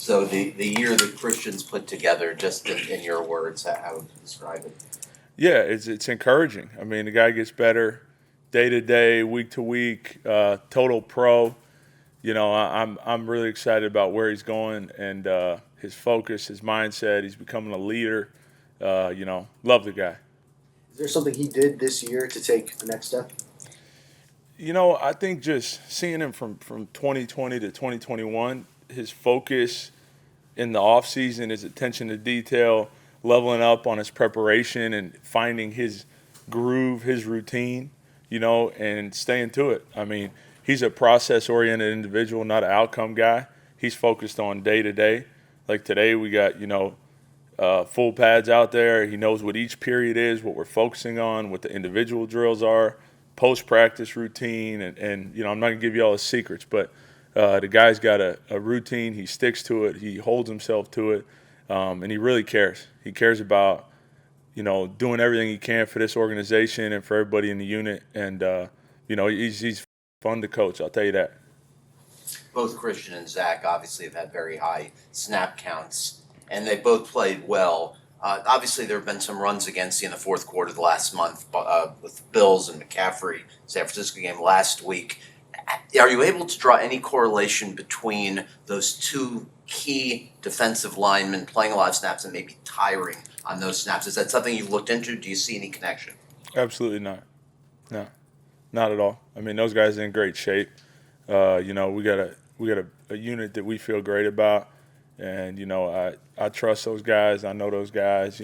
So the year that Christian's put together, just in your words, how would you describe it? Yeah, it's encouraging. I mean, the guy gets better day to day, week to week, total pro. I'm really excited about where he's going and his focus, his mindset. He's becoming a leader. Love the guy. Is there something he did this year to take the next step? I think just seeing him from 2020 to 2021, his focus in the offseason, his attention to detail, leveling up on his preparation and finding his groove, his routine, and staying to it. I mean, he's a process oriented individual, not an outcome guy. He's focused on day to day. Like today, we got, full pads out there. He knows what each period is, what we're focusing on, what the individual drills are, post practice routine. And I'm not going to give you all the secrets, but the guy's got a routine. He sticks to it. He holds himself to it, and he really cares. He cares about doing everything he can for this organization and for everybody in the unit. And he's fun to coach. I'll tell you that. Both Christian and Zach obviously have had very high snap counts, and they both played well. Obviously, there have been some runs against you in the fourth quarter of the last month with Bills and McCaffrey, San Francisco game last week. Are you able to draw any correlation between those two key defensive linemen playing a lot of snaps and maybe tiring on those snaps? Is that something you've looked into? Do you see any connection? Absolutely not. No, not at all. I mean, those guys are in great shape. We got a unit that we feel great about, and I trust those guys. I know those guys.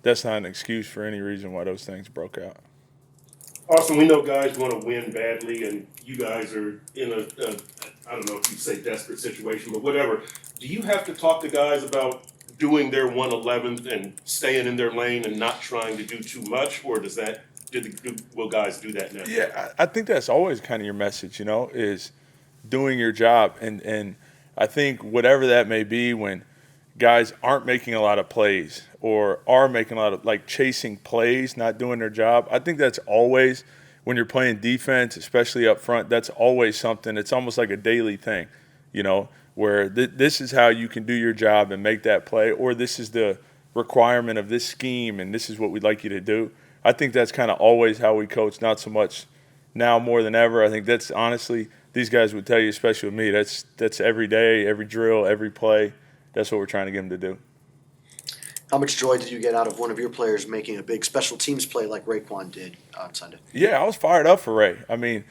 That's not an excuse for any reason why those things broke out. Austin, we know guys want to win badly, and you guys are in I don't know if you say desperate situation, but whatever. Do you have to talk to guys about doing their 111th and staying in their lane and not trying to do too much, or will guys do that now? Yeah, I think that's always kind of your message, is doing your job. And I think whatever that may be, when guys aren't making a lot of plays or are making a lot of chasing plays, not doing their job, I think that's always, when you're playing defense, especially up front, that's always something. It's almost like a daily thing, where this is how you can do your job and make that play, or this is the requirement of this scheme and this is what we'd like you to do. I think that's kind of always how we coach, not so much now more than ever. I think that's honestly, these guys would tell you, especially with me, that's every day, every drill, every play. That's what we're trying to get them to do. How much joy did you get out of one of your players making a big special teams play like Raekwon did on Sunday? Yeah, I was fired up for Ray. I mean,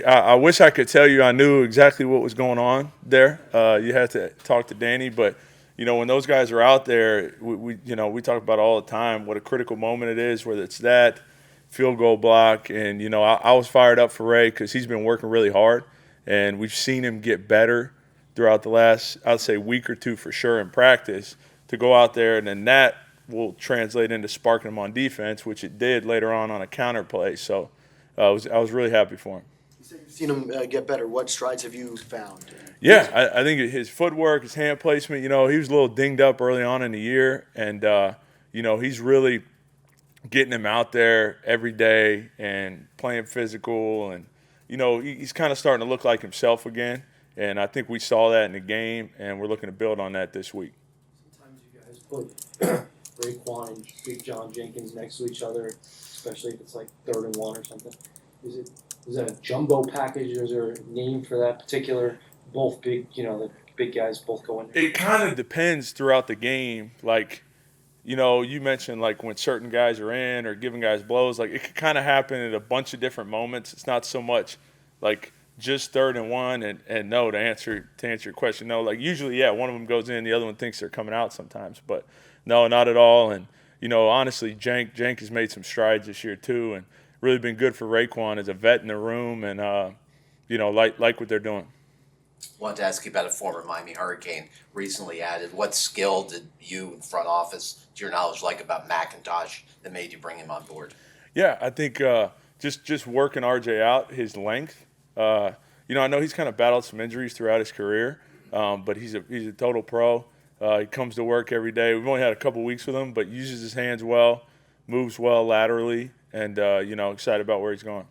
I wish I could tell you I knew exactly what was going on there. You had to talk to Danny, but when those guys are out there, we talk about all the time what a critical moment it is, whether it's that field goal block, and I was fired up for Ray because he's been working really hard, and we've seen him get better throughout the last, I'd say, week or two for sure in practice, to go out there, and then that will translate into sparking him on defense, which it did later on a counter play. So I was really happy for him. You said you've seen him get better. What strides have you found? Yeah, I think his footwork, his hand placement, he was a little dinged up early on in the year, and he's really getting him out there every day and playing physical, and he's kind of starting to look like himself again. And I think we saw that in the game, and we're looking to build on that this week. Sometimes you guys put Raekwon and Big John Jenkins next to each other, especially if it's like 3rd and 1 or something. Is that a jumbo package? Is there a name for that particular? Both big, the big guys both go in there. It kind of depends throughout the game. You mentioned when certain guys are in or giving guys blows. It could kind of happen at a bunch of different moments. It's not so much just 3rd and 1 and no, to answer your question, no. Usually, yeah, one of them goes in, the other one thinks they're coming out sometimes, but no, not at all. And honestly, Jank has made some strides this year too, and really been good for Raekwon as a vet in the room, and like what they're doing. Wanted to ask you about a former Miami Hurricane recently added. What skill did you, in front office, to your knowledge, like about McIntosh that made you bring him on board? Yeah, I think just working RJ out, his length. I know he's kind of battled some injuries throughout his career, but he's a total pro. He comes to work every day. We've only had a couple weeks with him, but uses his hands well, moves well laterally, and excited about where he's going.